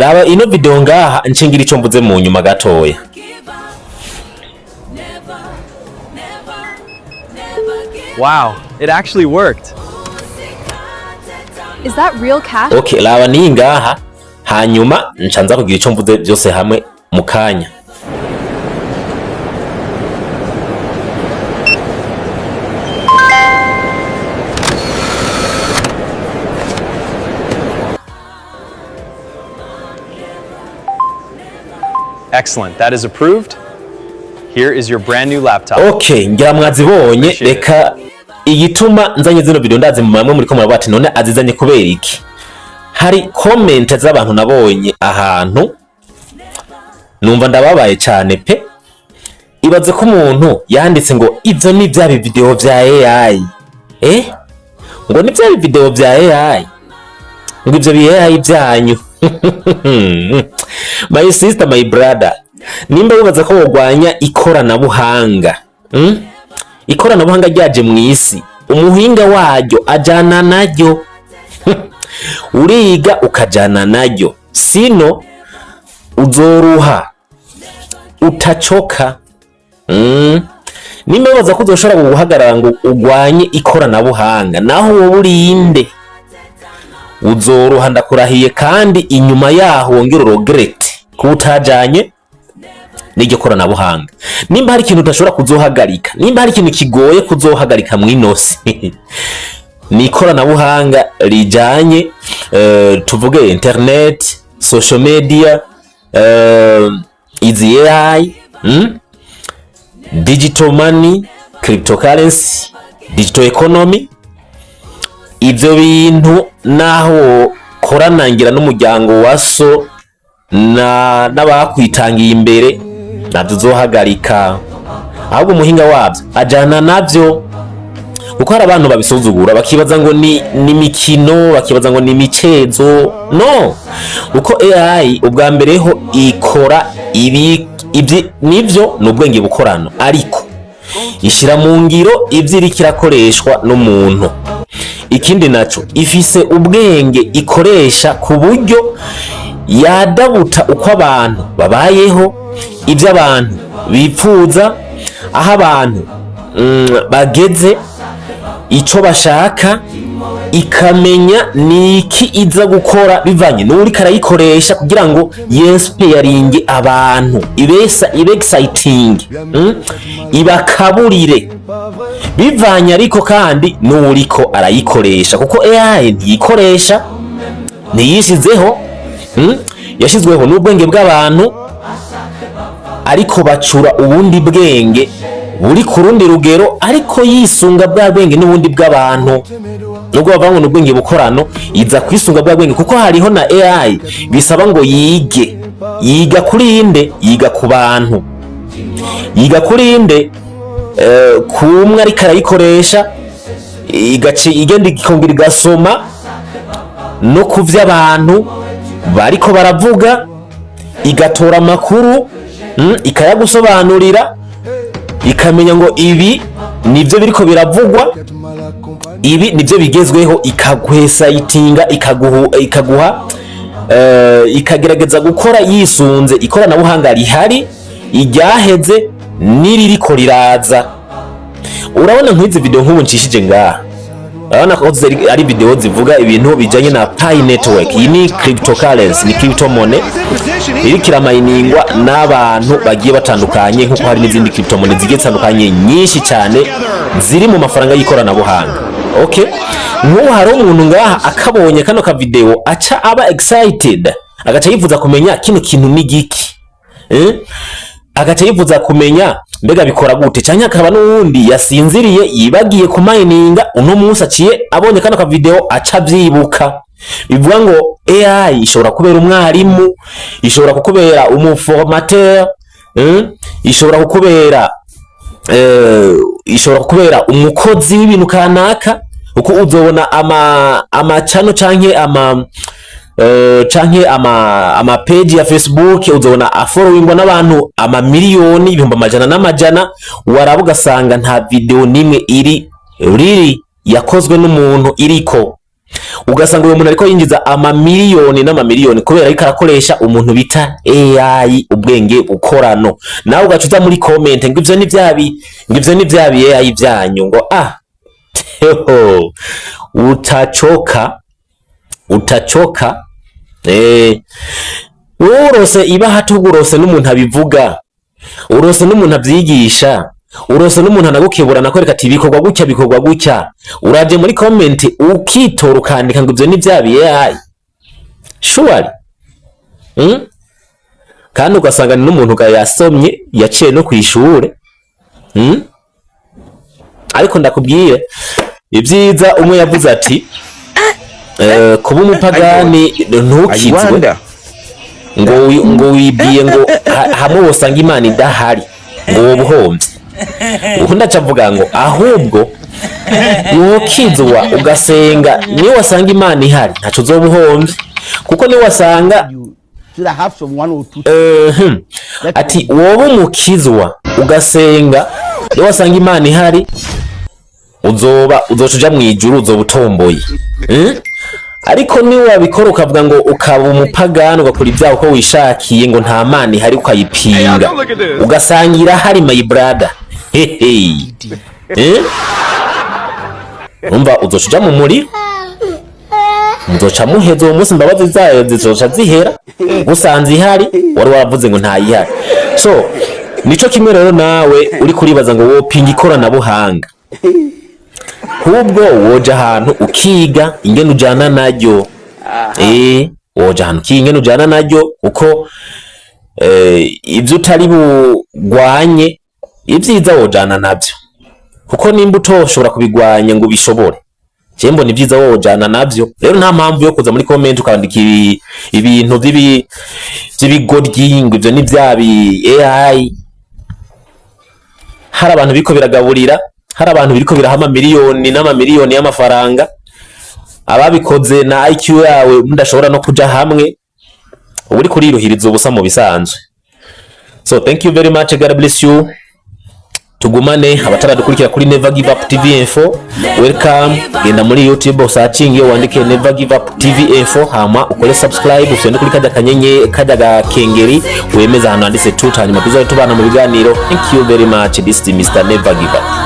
raba ino video ngaha nshingira ico mvuze mu nyuma gatoya. Wow, it actually worked. Is that real cash? Okay, raba ni ngaha hanyuma nshanza kugira ico mvuze byose hamwe mu kanya. Excellent, that is approved. Here is your brand new laptop. Okay, ngira mwazibonye reka igituma nzanye zino video ndazi mu mamwe muri ko murabona ati none azizanye kubera iki. Hari comment z'abantu nabonye ahantu numva ndababaye cyane pe. Ibaze ko umuntu yanditse ngo ivyo ni bya video vya AI. Ngo ni bya video vya AI. Ngo ivyo bi AI byanyu. My sister, my brother, nimba wibaza ko wogwanya ikoranabuhanga, ikoranabuhanga ryaje mw'isi, umuhinga waryo ajana naryo. Uriga ukajana naryo, sino uzoruha utacoka. Nimba wibaza ko uzoshobora guhagarara ngo ugwanye ikoranabuhanga, naho wowe urinde uzoruha ndakurahiye, kandi inyuma yaho wongera regret ko utajanye n'iryo koranabuhanga. Nimba hari ikintu udashobora kuzohagarika, nimba hari ikintu kigoye kuzohagarika mw'inosi, ni ikoranabuhanga rijanye tuvuge internet, social media, izi AI, digital money, cryptocurrency, digital economy. Ivyo bintu naho koranangira n'umuryango waso n'abakwitangiye imbere navyo uzohagarika, ahubwo umuhinga wabyo ajana navyo. Kuko hari abantu babisuzugura bakibaza ngo ni mikino, bakibaza ngo ni micezo. No, uko AI ubwa mbere ho ikora ibi nivyo n'ubwenge bukorano, ariko ishira mu ngiro ivyo iri kirakoreshwa n'umuntu. Ikindi naco ifise ubwenge ikoresha ku buryo yadabuta uko abantu babayeho, ivyo abantu bipfuza, aho abantu bageze, ico bashaka, ikamenya niki iza gukora bivanye n'uri karayikoresha kugira ngo yinspiringe abantu, ibe exciting, ibakaburire bivanye ariko kandi n'uriko arayikoresha. Kuko AI ntiyikoresha, ntiyishizeho, yashizweho n'ubwenge bw'abantu, ariko bacura ubundi bwenge buri ku rundi rugero, ariko yisunga bwa bwenge n'ubundi bw'abantu. Nubwo bavuga ngo n'ubwenge bukorano, iza kwisunga bwa bwenge, kuko hariho na AI bisaba ngo yiga kuri inde, yiga ku bantu, yiga kuri inde, kumwe ariko arayikoresha, igenda ikongera igasoma no ku vy'abantu bariko baravuga, igatora amakuru, ikayagusobanurira, ikamenya ngo ibi nivyo biriko biravugwa, ibi nivyo bigezweho, ikagwesayitinga, ikaguha ikagerageza gukora yisunze ikoranabuhanga rihari, iryaheze n'iririko riraza. Urabona nk'izi video nk'ubu nshishije ngaha, urabona ko ari video zivuga ibintu bijanye na Pi network. Iyi ni cryptocurrency, ni crypto money iriko iramayiningwa n'abantu bagiye batandukanye, nkuko hari n'izindi crypto money zigiye zitandukanye nyinshi cyane ziri mu mafaranga y'ikoranabuhanga. Okay, nk'ubu hari umuntu ngaha akabonye kano ka video aca aba excited, agaca yifuza kumenya kino kintu ni giki, agaca yifuza kumenya mbega bikora gute, canke akaba n'uwundi yasinziriye yibagiye kumayininga, uno munsi aciye abonye kano ka video aca vyibuka. Bivuga ngo AI ishobora kubera umwarimu, ishobora kukubera umuformateur, ishobora kukubera umukozi w'ibintu kanaka, uko uzobona ama channel canke ama page ya Facebook, uzobona afollowingwa n'abantu miliyoni, ibihumbi amajana n'amajana, waraba ugasanga nta video nimwe iri yakozwe n'umuntu iriko. ugasanga uyu muntu ariko yinjiza amamiliyoni n'amamiliyoni kubera ariko arakoresha umuntu bita AI ubwenge bukorano. Nawe ugacuza muri comment ngo ivyo ni vyabi AI byanyu ngo utachoka urose iba hatugurose n'umuntu abivuga, urose n'umuntu avyigisha, urose n'umuntu anagukebura nakwereka ati bikorwa gutya uraje muri comment ukitora ukandika ngo ivyo ni vyabi AI surely kandi ugasanga n'umuntu yasomye yaciye no kwishure ariko ndakubwiye ibyiza umwe yavuze ati kuba umupagani ntukizwe ngo wibiye ngo hamwe wosanga Imana idahari ngo wobuhomvye. Uko ndacavuga ngo ahubwo wokizwa ugasenga ni wasanga Imana ihari ntaco uzobuhomvye, kuko ni wasanga ati wowe umukizwa ugasenga ni wasanga Imana ihari uzocuja mwijuru uzobutomboye. Ariko ni wabikora ukavuga ngo ukaba umupagani ugakora ibyaha uko wishakiye ngo nta Mana ihari ukayipinga ugasangira hari my brother umva uzocuja mu muri muzoca muheza uwo munsi imbabazi zayo zizoca zihera gusanze ihari wari wavuze ngo nta ihari. So nico kimwe rero nawe uri kuribaza ngo wopinga ikoranabuhanga, hubwo woja ahantu ukiga ingene ujana naryo woja ahantu ukiga ingene ujana naryo uko ivyo utari bugwanye ibyiza wojana navyo, kuko nimba utoshobora kubigwanya ngo bishobore cyembo ni byiza wojana navyo. Rero nta mpamvu yo kuza muri comment ukandika ibintu by'ibigoryi ngo ivyo ni vyabi AI. Hari abantu biko biragaburira, hari abantu biriko birahama miliyoni n'amamiliyoni y'amafaranga, ababikoze na IQ yawe mudashobora no kuja hamwe uri kuriruhiriza ubusa mu bisanzwe. So thank you very much, God bless you. Tugumane abataradukurikira kuri Never Give Up TV Info, welcome. Genda muri YouTube searching wandike Never Give Up TV Info, hama ukore subscribe ufende kuri kajya gakengeri wemeza hano handitse 2 hanyuma tuzaba tubana mu biganiro. Thank you very much. This is Mr. Never Give Up.